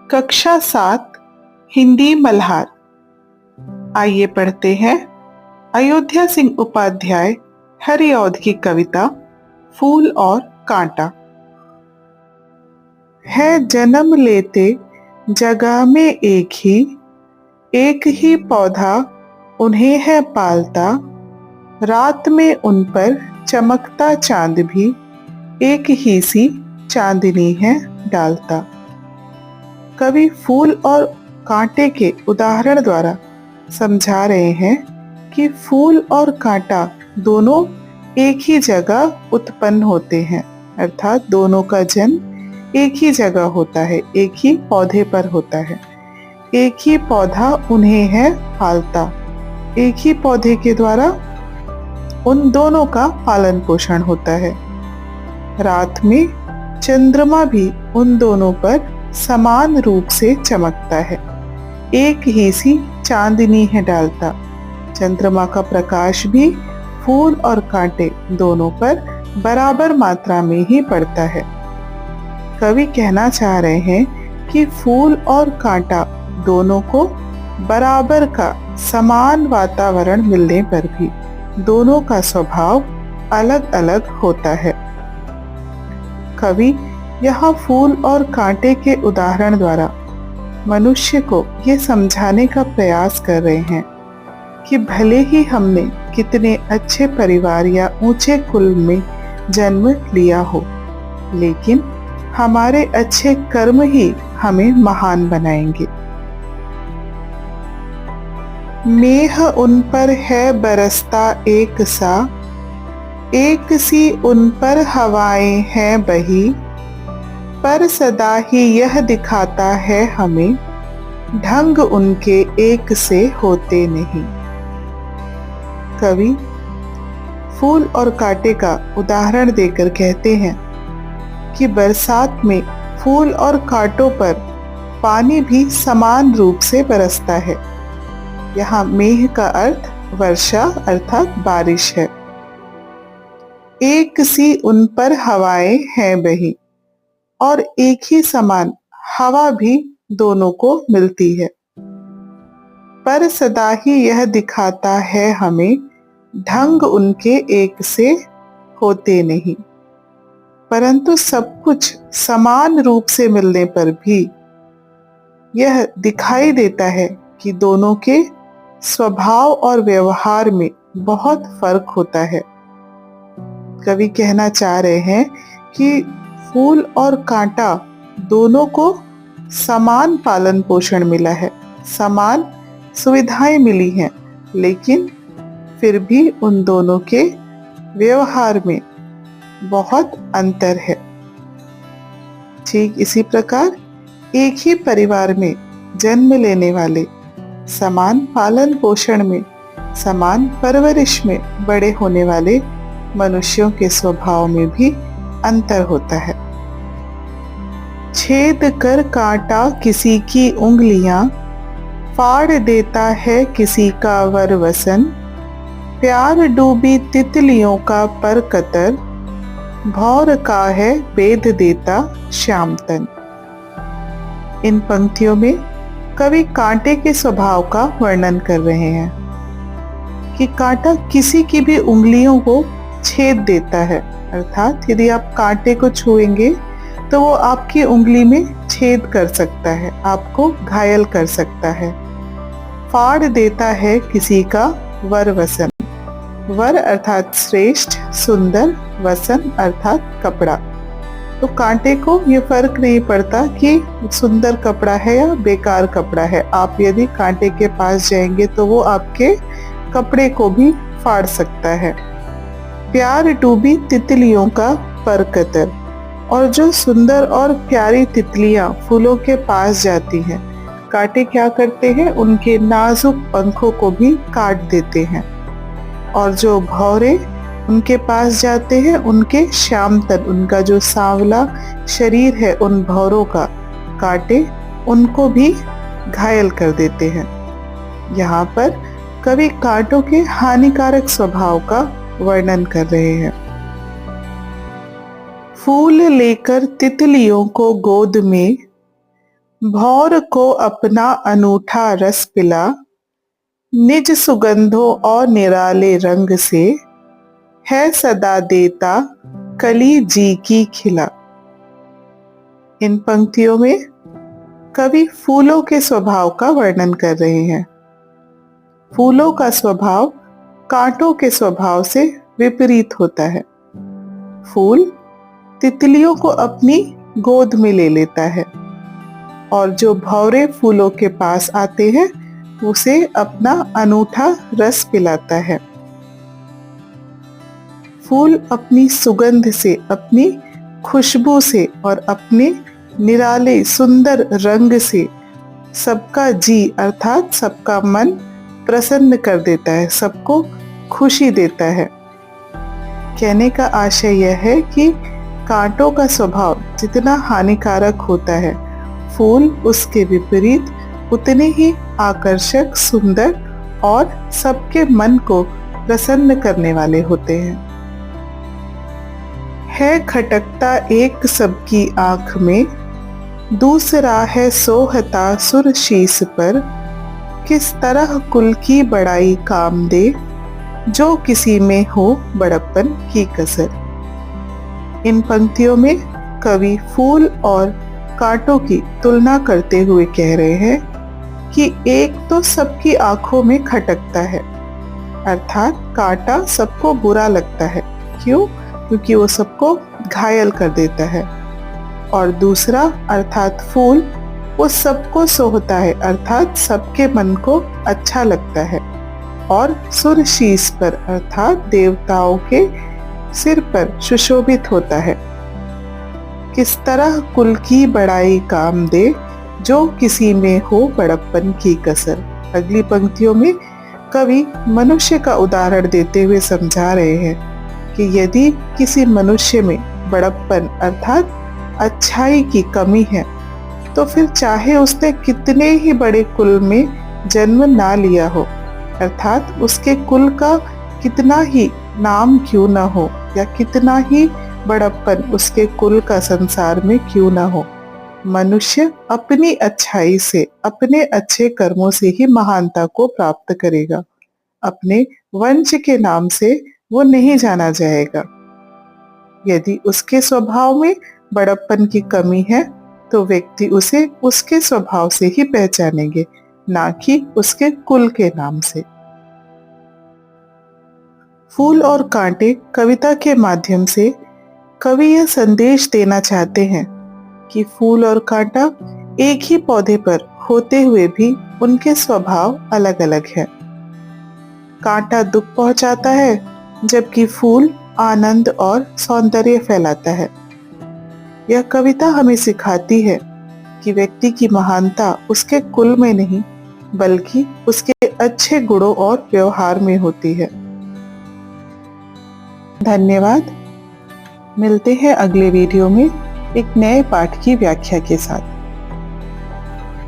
कक्षा 7 हिंदी मल्हार। आइए पढ़ते हैं अयोध्या सिंह उपाध्याय हरिऔध की कविता फूल और कांटा। है जन्म लेते जगह में एक ही पौधा उन्हें है पालता, रात में उन पर चमकता चांद भी एक ही सी चांदनी है डालता। कवि फूल और कांटे के उदाहरण द्वारा समझा रहे हैं कि फूल और कांटा दोनों एक ही जगह उत्पन्न होते हैं, अर्थात दोनों का जन्म एक ही जगह होता है, एक ही पौधे पर होता है। एक ही पौधा उन्हें है पालता, एक ही पौधे के द्वारा उन दोनों का पालन पोषण होता है। रात में चंद्रमा भी उन दोनों पर समान रूप से चमकता है, एक ही सी चांदनी है डालता। चंद्रमा का प्रकाश भी फूल और कांटे दोनों पर बराबर मात्रा में ही पड़ता है। कवि कहना चाह रहे हैं कि फूल और कांटा दोनों को बराबर का समान वातावरण मिलने पर भी दोनों का स्वभाव अलग अलग होता है। कवि यहाँ फूल और कांटे के उदाहरण द्वारा मनुष्य को ये समझाने का प्रयास कर रहे हैं कि भले ही हमने कितने अच्छे परिवार या ऊंचे कुल में जन्म लिया हो, लेकिन हमारे अच्छे कर्म ही हमें महान बनाएंगे। मेह उन पर है बरसता एक सा, एक सी उन पर हवाएं हैं बही, पर सदा ही यह दिखाता है हमें ढंग उनके एक से होते नहीं। कवि फूल और कांटे का उदाहरण देकर कहते हैं कि बरसात में फूल और कांटों पर पानी भी समान रूप से बरसता है। यहाँ मेह का अर्थ वर्षा अर्थात बारिश है। एक सी उन पर हवाएं हैं बही, और एक ही समान हवा भी दोनों को मिलती है। पर सदा ही यह दिखाता है हमें ढंग उनके एक से होते नहीं। परंतु सब कुछ समान रूप से मिलने पर भी यह दिखाई देता है कि दोनों के स्वभाव और व्यवहार में बहुत फर्क होता है। कवि कहना चाह रहे हैं कि फूल और कांटा दोनों को समान पालन पोषण मिला है, समान सुविधाएं मिली हैं, लेकिन फिर भी उन दोनों के व्यवहार में बहुत अंतर है। ठीक इसी प्रकार एक ही परिवार में जन्म लेने वाले समान पालन पोषण में, समान परवरिश में बड़े होने वाले मनुष्यों के स्वभाव में भी अंतर होता है। छेद कर कांटा किसी की उंगलियां, फाड़ देता है किसी का वर वसन, प्यार डूबी तितलियों का पर कतर, भौर का है बेध देता श्याम तन। इन पंक्तियों में कवि कांटे के स्वभाव का वर्णन कर रहे हैं कि कांटा किसी की भी उंगलियों को छेद देता है, अर्थात यदि आप कांटे को छुएंगे तो वो आपकी उंगली में छेद कर सकता है, आपको घायल कर सकता है। फाड़ देता है किसी का वर वसन, वर अर्थात श्रेष्ठ सुंदर, वसन अर्थात कपड़ा। तो कांटे को ये फर्क नहीं पड़ता कि सुंदर कपड़ा है या बेकार कपड़ा है। आप यदि कांटे के पास जाएंगे तो वो आपके कपड़े को भी फाड़ सकता है। प्यार डूबी तितलियों का पर कतर, और जो सुंदर और प्यारी तितलियां फूलों के पास जाती हैं, कांटे क्या करते हैं, उनके नाजुक पंखों को भी काट देते हैं। और जो भौरे उनके पास जाते हैं, उनके श्याम तन, उनका जो सांवला शरीर है, उन भौरों का कांटे उनको भी घायल कर देते हैं। यहाँ पर कवि कांटों के हानिकारक स्वभाव का वर्णन कर रहे हैं। फूल लेकर तितलियों को गोद में, भौर को अपना अनूठा रस पिला, निज सुगंधों और निराले रंग से, है सदा देता कली जी की खिला। इन पंक्तियों में कवि फूलों के स्वभाव का वर्णन कर रहे हैं। फूलों का स्वभाव कांटों के स्वभाव से विपरीत होता है। फूल तितलियों को अपनी गोद में ले लेता है और जो भौरे फूलों के पास आते हैं उसे अपना अनूठा रस पिलाता है। फूल अपनी सुगंध से, अपनी खुशबू से और अपने निराले सुंदर रंग से सबका जी अर्थात सबका मन प्रसन्न कर देता है, सबको खुशी देता है। कहने का आशय यह है कि कांटों का स्वभाव जितना हानिकारक होता है, फूल उसके विपरीत उतने ही आकर्षक, सुंदर और सबके मन को प्रसन्न करने वाले होते हैं। है खटकता एक सबकी आंख में, दूसरा है सोहता सुर शीस पर, किस तरह कुल की बड़ाई काम दे, जो किसी में हो बड़प्पन की कसर। इन पंक्तियों में कवि फूल और कांटों की तुलना करते हुए कह रहे हैं कि एक तो सबकी आंखों में खटकता है, अर्थात कांटा सबको बुरा लगता है। क्यों? क्योंकि वो सबको घायल कर देता है। और दूसरा अर्थात फूल वो सबको सोहता है, अर्थात सबके मन को अच्छा लगता है। और सुर शीस पर अर्थात देवताओं के सिर पर सुशोभित होता है। किस तरह कुल की बड़ाई काम दे, जो किसी में हो बड़प्पन की कसर। अगली पंक्तियों में कवि मनुष्य का उदाहरण देते हुए समझा रहे हैं कि यदि किसी मनुष्य में बड़प्पन अर्थात अच्छाई की कमी है तो फिर चाहे उसने कितने ही बड़े कुल में जन्म ना लिया हो, अर्थात उसके कुल का कितना ही नाम क्यों ना हो या कितना ही बड़प्पन उसके कुल का संसार में क्यों ना हो, मनुष्य अपनी अच्छाई से, अपने अच्छे कर्मों से ही महानता को प्राप्त करेगा। अपने वंश के नाम से वो नहीं जाना जाएगा। यदि उसके स्वभाव में बड़प्पन की कमी है तो व्यक्ति उसे उसके स्वभाव से ही पहचानेंगे, ना कि उसके कुल के नाम से। फूल और कांटे कविता के माध्यम से कवि यह संदेश देना चाहते हैं कि फूल और कांटा एक ही पौधे पर होते हुए भी उनके स्वभाव अलग अलग हैं। कांटा दुख पहुंचाता है जबकि फूल आनंद और सौंदर्य फैलाता है। यह कविता हमें सिखाती है कि व्यक्ति की महानता उसके कुल में नहीं बल्कि उसके अच्छे गुणों और व्यवहार में होती है। धन्यवाद। मिलते हैं अगले वीडियो में एक नए पाठ की व्याख्या के साथ।